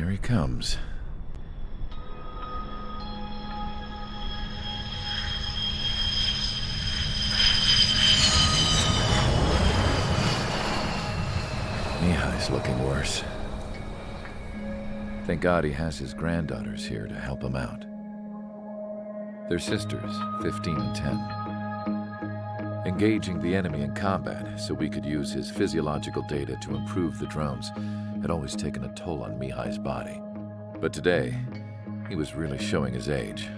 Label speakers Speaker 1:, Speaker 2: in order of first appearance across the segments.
Speaker 1: Here he comes. Mihai's looking worse. Thank God he has his granddaughters here to help him out. They're sisters, 15 and 10. Engaging the enemy in combat so we could use his physiological data to improve the drones had always taken a toll on Mihai's body. But today, he was really showing his age.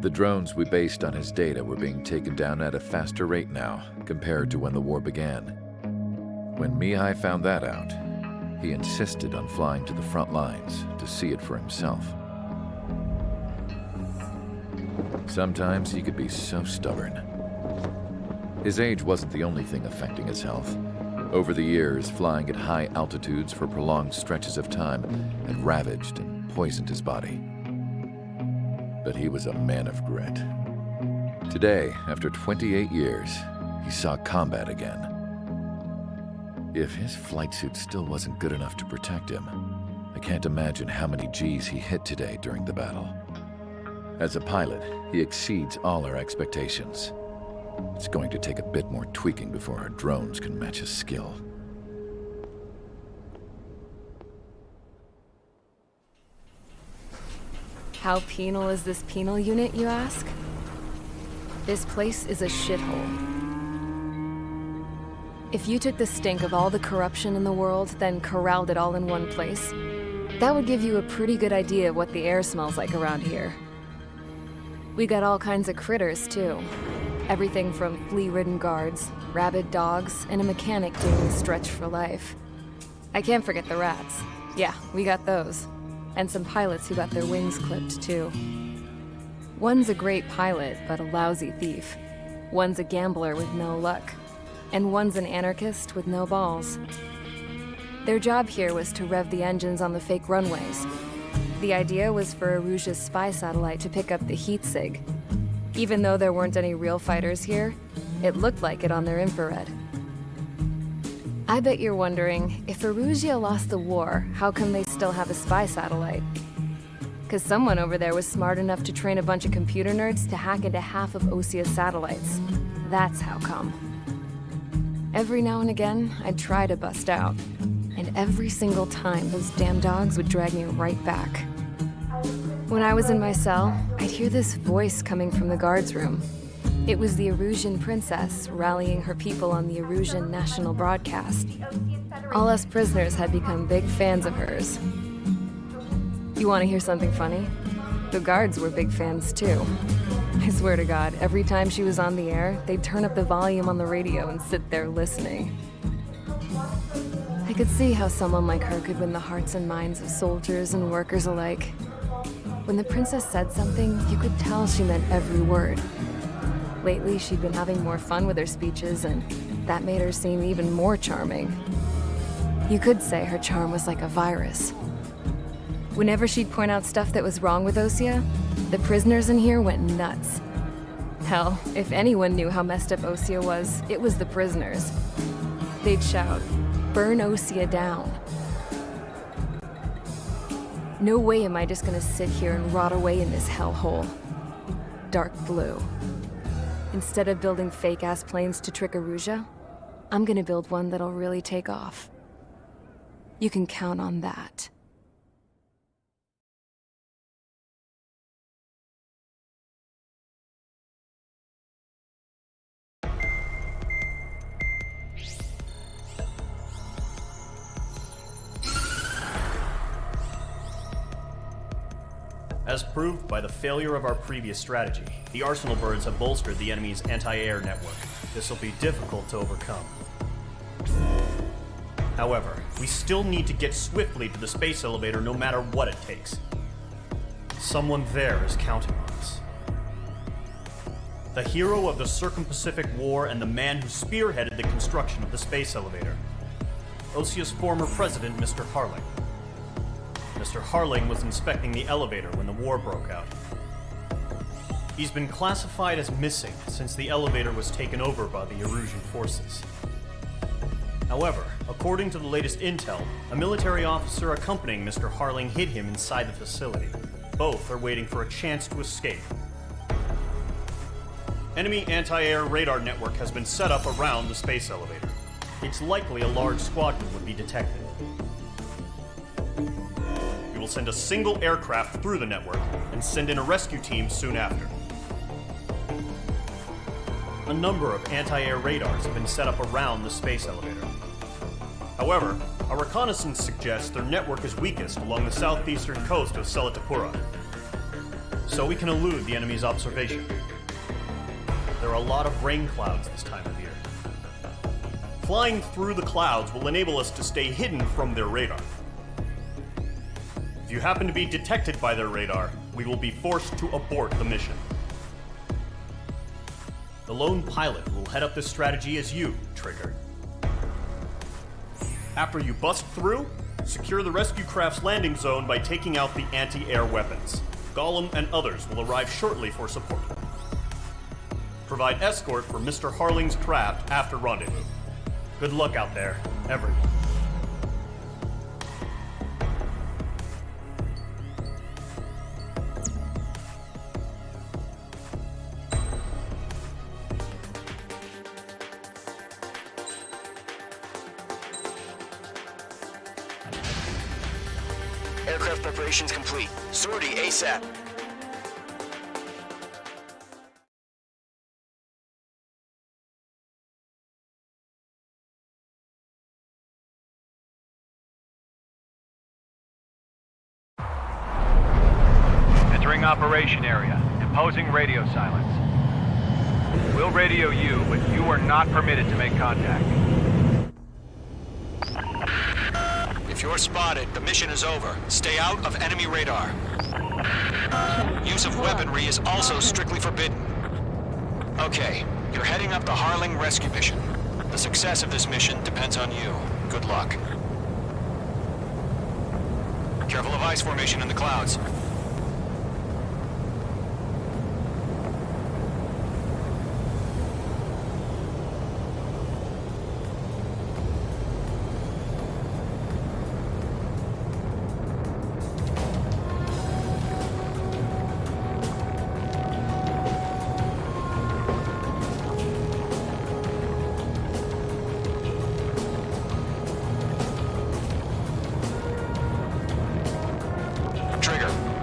Speaker 1: The drones we based on his data were being taken down at a faster rate now compared to when the war began. When Mihai found that out, he insisted on flying to the front lines to see it for himself. Sometimes he could be so stubborn. His age wasn't the only thing affecting his health. Over the years, flying at high altitudes for prolonged stretches of time had ravaged and poisoned his body. But he was a man of grit. Today, after 28 years, he saw combat again. If his flight suit still wasn't good enough to protect him, I can't imagine how many Gs he hit today during the battle. As a pilot, he exceeds all our expectations. It's going to take a bit more tweaking before our drones can match his skill.
Speaker 2: How penal is this penal unit, you ask? This place is a shithole. If you took the stink of all the corruption in the world, then corralled it all in one place, that would give you a pretty good idea of what the air smells like around here. We got all kinds of critters, too. Everything from flea-ridden guards, rabid dogs, and a mechanic doing stretch for life. I can't forget the rats. Yeah, we got those. And some pilots who got their wings clipped, too. One's a great pilot, but a lousy thief. One's a gambler with no luck. And one's an anarchist with no balls. Their job here was to rev the engines on the fake runways. The idea was for Aruja's spy satellite to pick up the heat sig. Even though there weren't any real fighters here, it looked like it on their infrared. I bet you're wondering, if Aruja lost the war, how come they still have a spy satellite? 'Cause someone over there was smart enough to train a bunch of computer nerds to hack into half of Osia's satellites. That's how come. Every now and again, I'd try to bust out. And every single time, those damn dogs would drag me right back. When I was in my cell, I'd hear this voice coming from the guards room. It was the Erusian princess rallying her people on the Erusian national broadcast. All us prisoners had become big fans of hers. You want to hear something funny? The guards were big fans too. I swear to God, every time she was on the air, they'd turn up the volume on the radio and sit there listening. I could see how someone like her could win the hearts and minds of soldiers and workers alike. When the princess said something, you could tell she meant every word. Lately, she'd been having more fun with her speeches, and that made her seem even more charming. You could say her charm was like a virus. Whenever she'd point out stuff that was wrong with Osia, the prisoners in here went nuts. Hell, if anyone knew how messed up Osia was, it was the prisoners. They'd shout, "Burn Osia down." No way am I just gonna sit here and rot away in this hellhole. Dark blue. Instead of building fake-ass planes to trick Aruja, I'm gonna build one that'll really take off. You can count on that.
Speaker 3: As proved by the failure of our previous strategy, the Arsenal birds have bolstered the enemy's anti-air network. This will be difficult to overcome. However, we still need to get swiftly to the space elevator no matter what it takes. Someone there is counting on us. The hero of the Circum-Pacific War and the man who spearheaded the construction of the space elevator. Osia's former president, Mr. Harling. Mr. Harling was inspecting the elevator when the war broke out. He's been classified as missing since the elevator was taken over by the Erusian forces. However, according to the latest intel, a military officer accompanying Mr. Harling hid him inside the facility. Both are waiting for a chance to escape. Enemy anti-air radar network has been set up around the space elevator. It's likely a large squadron would be detected. We will send a single aircraft through the network and send in a rescue team soon after. A number of anti-air radars have been set up around the space elevator. However, our reconnaissance suggests their network is weakest along the southeastern coast of Selatapura, so we can elude the enemy's observation. There are a lot of rain clouds this time of year. Flying through the clouds will enable us to stay hidden from their radar. If you happen to be detected by their radar, we will be forced to abort the mission. The lone pilot will head up this strategy as you, Trigger. After you bust through, secure the rescue craft's landing zone by taking out the anti-air weapons. Gollum and others will arrive shortly for support. Provide escort for Mr. Harling's craft after rendezvous. Good luck out there, everyone.
Speaker 4: Aircraft preparations complete. Sortie ASAP.
Speaker 5: Entering operation area. Imposing radio silence. We'll radio you, but you are not permitted to make contact.
Speaker 4: If you're spotted, the mission is over. Stay out of enemy radar. Use of weaponry is also strictly forbidden. Okay, you're heading up the Harling rescue mission. The success of this mission depends on you. Good luck. Careful of ice formation in the clouds.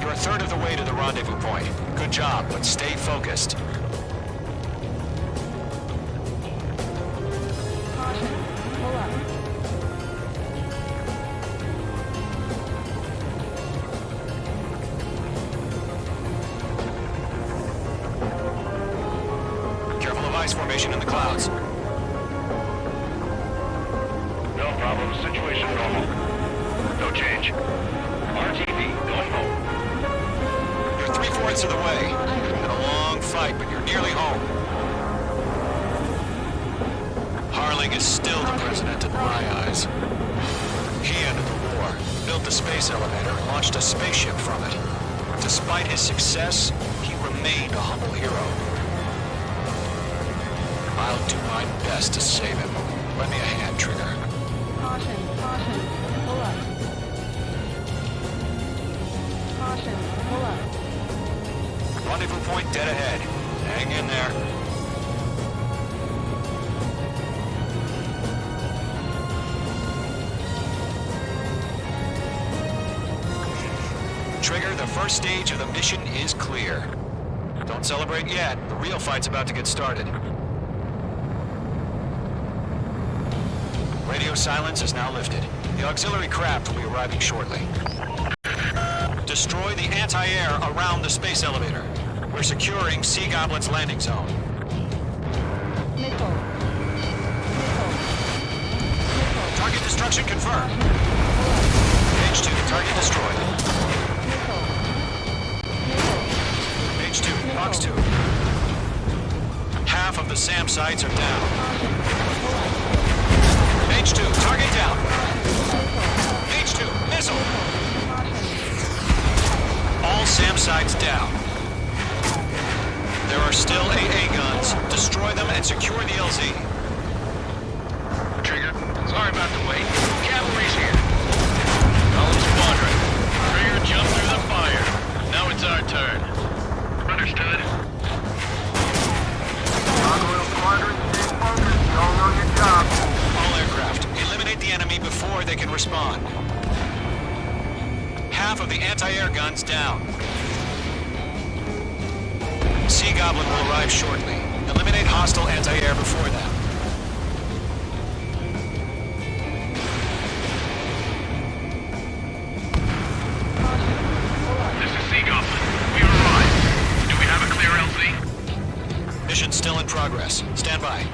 Speaker 4: A third of the way to the rendezvous point. Good job, but stay focused.
Speaker 6: Caution. Pull up.
Speaker 4: Careful of ice formation in the clouds.
Speaker 7: No problem. Situation normal. No change. RTV going home.
Speaker 4: You're 3/4 of the way. Been a long fight, but you're nearly home. Harling is still the president in my eyes. He ended the war, built the space elevator, and launched a spaceship from it. Despite his success, he remained a humble hero. I'll do my best to save him. Lend me a hand, Trigger.
Speaker 6: Caution. Caution. Pull up. Caution. Pull up.
Speaker 4: Rendezvous point dead ahead. Hang in there. Trigger, the first stage of the mission is clear. Don't celebrate yet. The real fight's about to get started. Radio silence is now lifted. The auxiliary craft will be arriving shortly. Destroy the anti-air around the space elevator. We're securing Sea Goblin's landing zone.
Speaker 6: Missile. Missile. Missile.
Speaker 4: Target destruction confirmed. Page 2, target destroyed.
Speaker 6: Missile. Missile.
Speaker 4: Page 2, box 2. Half of the SAM sites are down. Page 2, target down. Page 2, missile. All SAM sites down. There are still AA guns. Destroy them and secure the LZ.
Speaker 7: Trigger, it's
Speaker 4: they can respond. Half of the anti-air guns down. Sea Goblin will arrive shortly. Eliminate hostile anti-air before them.
Speaker 7: This is Sea Goblin. We arrived. Do we have a clear LZ?
Speaker 4: Mission still in progress. Stand by.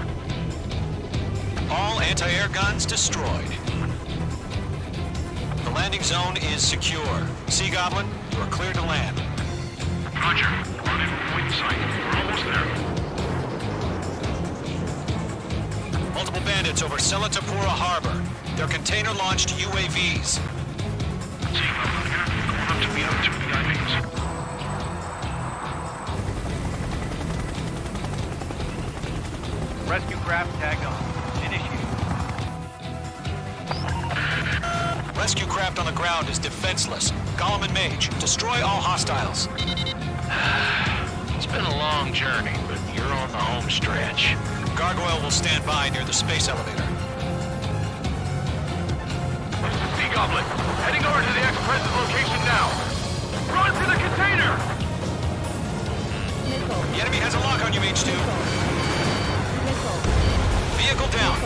Speaker 4: All anti-air guns destroyed. The landing zone is secure. Sea Goblin, you are clear to land.
Speaker 7: Roger. We're in point sight. We're almost there.
Speaker 4: Multiple bandits over Selatapura Harbor. They're container-launched UAVs.
Speaker 7: Sea Goblin here. Going up to meet our two VIPs.
Speaker 5: Rescue craft tagged on. Initiate.
Speaker 4: Rescue craft on the ground is defenseless. Golem and Mage, destroy all hostiles.
Speaker 7: It's been a long journey, but you're on the home stretch.
Speaker 4: Gargoyle will stand by near the space elevator.
Speaker 5: Sea Goblin, heading over to the ex-present location now. Run for the container!
Speaker 6: Missile.
Speaker 4: The enemy has a lock on you, Mage 2.
Speaker 6: Missile.
Speaker 4: Vehicle down.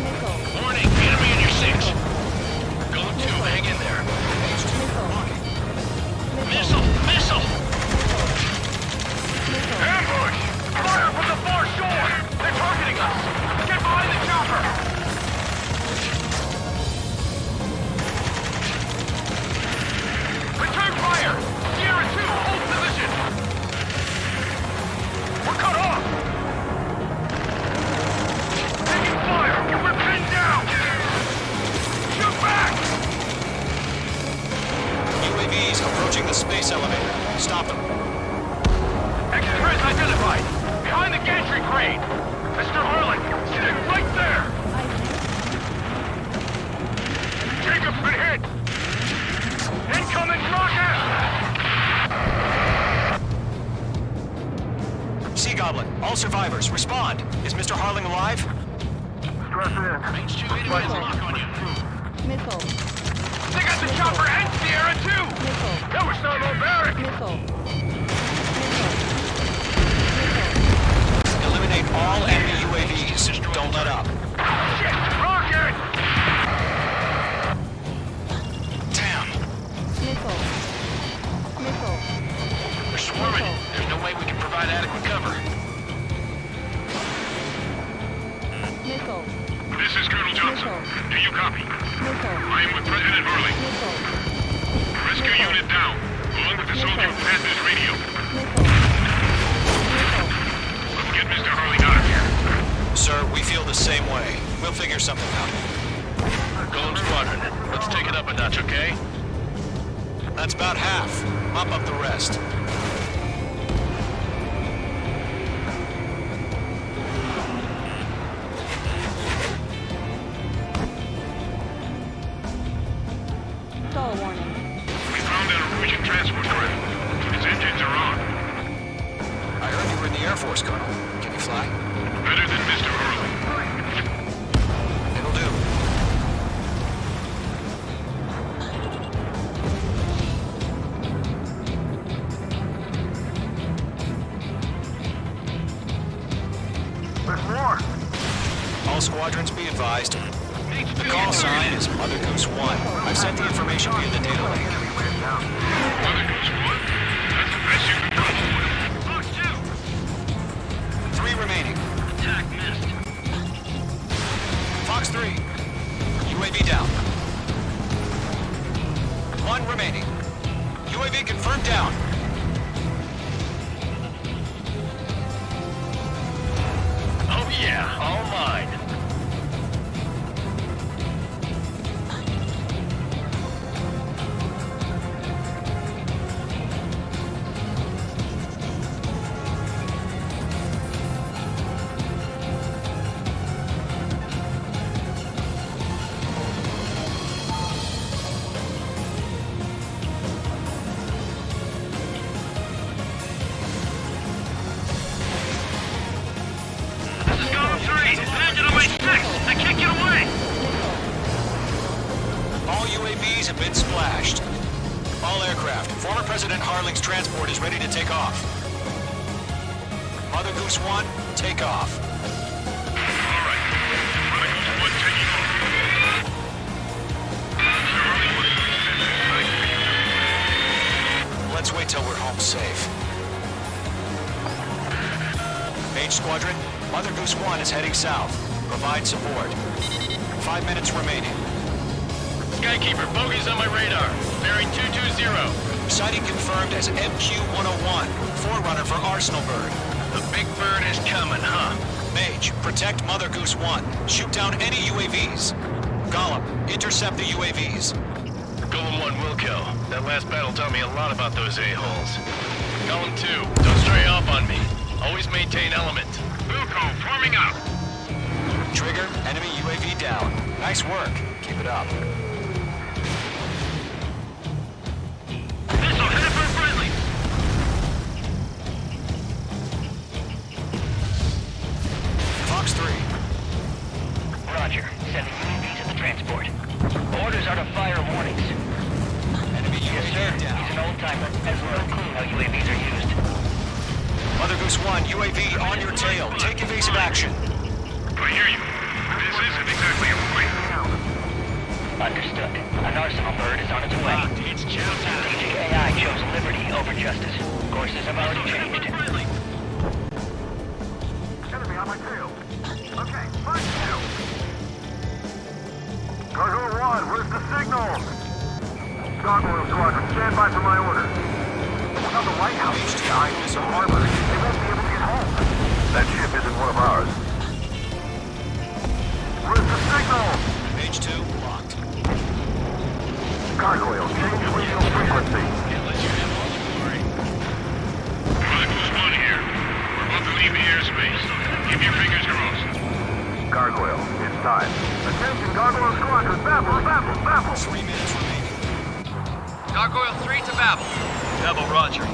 Speaker 6: Missile.
Speaker 7: Warning, enemy in your six. Go to, hang in there. Missile! Missile!
Speaker 5: Ambush! Fire from the far shore! They're targeting us! Get behind the chopper! Return fire! Sierra 2, hold position! We're cut off! Taking fire! We're pinned down! Shoot back!
Speaker 4: UAVs approaching the space elevator. Stop them.
Speaker 5: Express identified! Behind the gantry crane! Mr. Harlan, sitting right there! Jacob's been hit! Incoming rocket!
Speaker 4: Sea Goblin, all survivors, respond. Is Mr. Harling alive?
Speaker 7: Range 2, enemy has a lock on you.
Speaker 6: Missile.
Speaker 5: They got the chopper and Sierra too!
Speaker 6: Missile.
Speaker 5: That was not barbaric!
Speaker 6: Missile.
Speaker 4: Eliminate all enemy UAVs. Don't let up.
Speaker 5: Shit! Rocket!
Speaker 4: Damn.
Speaker 6: Missile. Missile.
Speaker 7: They're swarming. There's no way we can provide adequate cover.
Speaker 6: Missile.
Speaker 7: This is Colonel Johnson. Do you copy?
Speaker 6: Missile.
Speaker 7: I am with President Hurley.
Speaker 6: Missile.
Speaker 7: Rescue unit down, along with the soldier who has this radio.
Speaker 6: Missile.
Speaker 7: Let's get Mr. Hurley out of here.
Speaker 4: Sir, we feel the same way. We'll figure something out.
Speaker 7: Golem Squadron, let's take it up a notch, okay?
Speaker 4: That's about half. Mop up the rest.
Speaker 6: Stall warning.
Speaker 7: We found an Norwegian transport craft. Its engines are on.
Speaker 4: I heard you were in the Air Force, Colonel. Can you fly?
Speaker 7: Better than Mr. Hurley.
Speaker 4: It'll do.
Speaker 5: There's more!
Speaker 4: All squadrons be advised. The call sign is Mother Goose 1. I've sent the information via the data link.
Speaker 7: Mother Goose 1? That's the best you can do. Fox 2!
Speaker 4: 3 remaining.
Speaker 7: Attack missed.
Speaker 4: Fox 3. UAV down. 1 remaining. UAV confirmed down.
Speaker 7: Oh yeah, all mine. This is Golem 3. Bandit on my 6. I can't get away.
Speaker 4: UAVs have been splashed. All aircraft, former President Harling's transport is ready to take off. Mother Goose 1, take off.
Speaker 7: All right. Mother Goose 1 taking off. Mr. Harling wants to extend his flight for you.
Speaker 4: Let's wait till we're home safe. Mage Squadron, Mother Goose 1 is heading south. Provide support. 5 minutes remaining.
Speaker 5: Skykeeper, bogey's on my radar. Bearing 220.
Speaker 4: Sighting confirmed as MQ-101, forerunner for Arsenalberg.
Speaker 5: The big bird is coming, huh?
Speaker 4: Mage, protect Mother Goose 1. Shoot down any UAVs. Gollum, intercept the UAVs.
Speaker 5: Golem 1 will kill. That last battle taught me a lot about those a-holes. Golem 2, don't stray off on me. Always maintain element.
Speaker 7: Wilco, forming up.
Speaker 4: Trigger, enemy UAV down. Nice work. Keep it up.
Speaker 7: Missile headed for friendly.
Speaker 4: Fox 3.
Speaker 8: Roger. Sending UAVs to the transport. Orders are to fire warnings.
Speaker 4: Enemy
Speaker 8: Yes,
Speaker 4: UAV
Speaker 8: sir.
Speaker 4: down.
Speaker 8: He's an old-timer. Has no clue how UAVs are used.
Speaker 4: Mother Goose 1, UAV on your tail. Take evasive action.
Speaker 7: I hear you. This isn't exactly a fight.
Speaker 8: Understood. An arsenal bird is on its way.
Speaker 4: It's chow time.
Speaker 8: Strategic AI chose liberty over justice. Courses have already changed.
Speaker 7: Enemy on my tail. Okay, fight you. Cargo 1, where's the signal? Gargoyle Squadron, stand by for my orders. Now the White House is behind the harbor. They won't be able to get home. That ship isn't one of ours. Where's the signal?
Speaker 4: Page 2, locked.
Speaker 7: Gargoyle, change radio frequency.
Speaker 5: Can't let you have all the glory.
Speaker 7: Mother Goose 1 here. We're about to leave the airspace. Keep your fingers crossed. Gargoyle, it's time. Attention, Gargoyle Squadron, Babel.
Speaker 4: 3 minutes remaining.
Speaker 5: Gargoyle 3 to Babel. Babel, roger.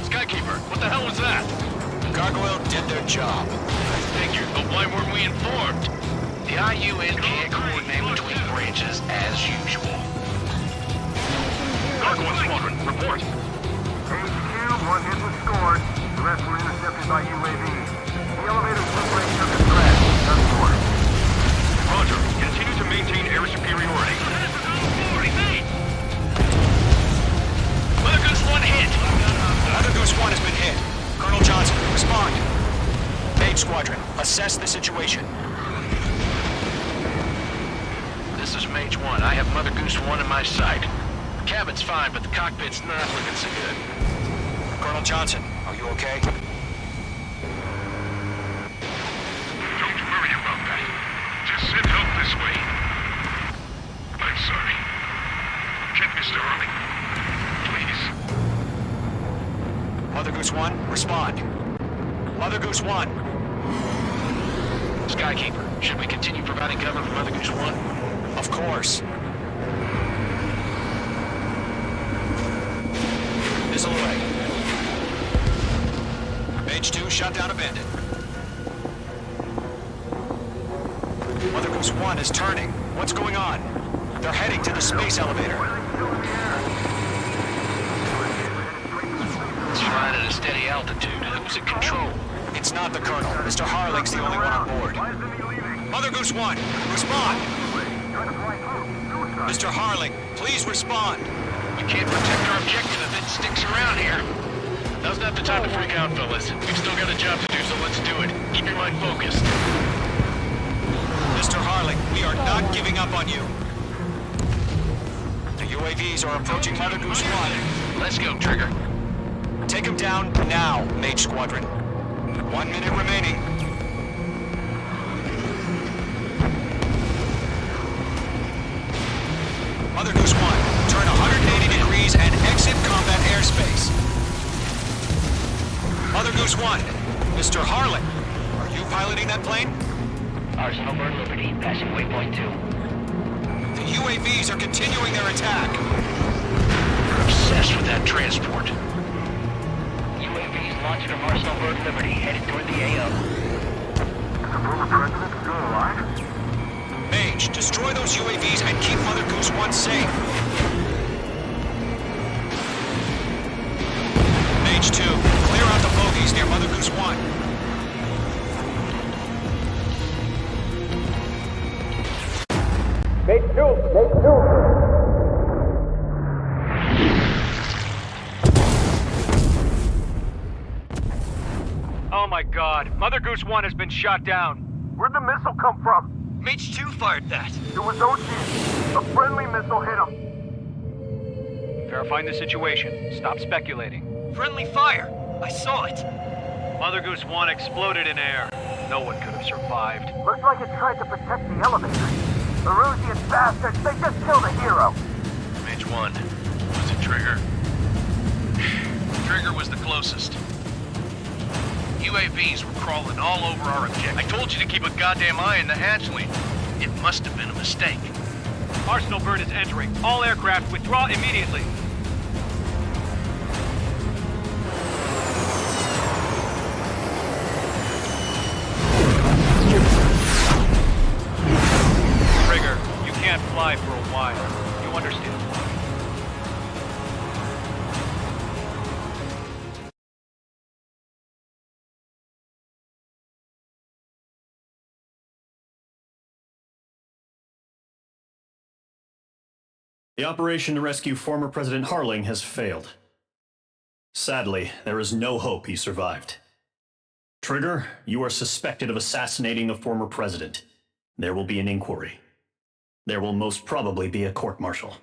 Speaker 5: Skykeeper, what the hell was that?
Speaker 4: Gargoyle did their job.
Speaker 5: Figured, but why weren't we informed?
Speaker 4: The IUN can't coordinate between branches as usual.
Speaker 7: Gargoyle Squadron, report. HQ, 1 hit was scored. The rest were intercepted by UAVs. The elevators were breaking under threat. That's ordered. Roger. Continue to maintain air superiority.
Speaker 5: Mother Goose 1 hit!
Speaker 4: Mother Goose 1 has been hit. Colonel Johnson, respond. Mage Squadron, assess the situation.
Speaker 5: This is Mage 1. I have Mother Goose 1 in my sight. The cabin's fine, but the cockpit's not looking so good.
Speaker 4: Colonel Johnson, are you okay?
Speaker 7: Don't worry about that. Just send help this way. I'm sorry. Get Mr. Harling. Please.
Speaker 4: Mother Goose 1, respond. Mother Goose 1.
Speaker 5: Skykeeper, should we continue providing cover for Mother Goose 1?
Speaker 4: Of course. Missile away. Mage 2, shot down a bandit. Mother Goose 1 is turning. What's going on? They're heading to the space elevator.
Speaker 5: It's flying at a steady altitude. Who's in control?
Speaker 4: It's not the Colonel. Mr. Harling's the only one on board. Mother Goose 1, respond! Mr. Harling, please respond.
Speaker 5: We can't protect our objective if it sticks around here. Now's not the time to freak out, fellas. We've still got a job to do, so let's do it. Keep your mind focused.
Speaker 4: Mr. Harling, we are not giving up on you. The UAVs are approaching Mother Goose 1.
Speaker 5: Let's go, Trigger.
Speaker 4: Take him down now, Mage Squadron. 1 minute remaining. Mother Goose 1, turn 180 degrees and exit combat airspace. Mother Goose 1, Mr. Harlan, are you piloting that plane?
Speaker 8: Arsenal Bird Liberty, passing waypoint 2.
Speaker 4: The UAVs are continuing their attack.
Speaker 8: We're obsessed with that transport. UAVs launched from Arsenal Bird Liberty, headed toward the AO.
Speaker 7: The former president still alive?
Speaker 4: Mage, destroy those UAVs and keep Mother Goose 1 safe. Mage 2, clear out the bogies near Mother Goose 1.
Speaker 5: Oh my god, Mother Goose 1 has been shot down.
Speaker 7: Where'd the missile come from?
Speaker 4: Mage 2 fired that.
Speaker 7: It was OG. A friendly missile hit him.
Speaker 5: Verifying the situation. Stop speculating.
Speaker 4: Friendly fire. I saw it.
Speaker 5: Mother Goose 1 exploded in air. No one could have survived.
Speaker 7: Looks like it tried to protect the elevator. The Erusian bastards, they just killed a hero.
Speaker 9: Mage 1. Was it Trigger? Trigger was the closest. UAVs were crawling all over our objective. I told you to keep a goddamn eye on the hatchling. It must have been a mistake.
Speaker 5: Arsenal Bird is entering. All aircraft withdraw immediately. Trigger, you can't fly for a while. You understand?
Speaker 3: The operation to rescue former President Harling has failed. Sadly, there is no hope he survived. Trigger, you are suspected of assassinating the former president. There will be an inquiry. There will most probably be a court-martial.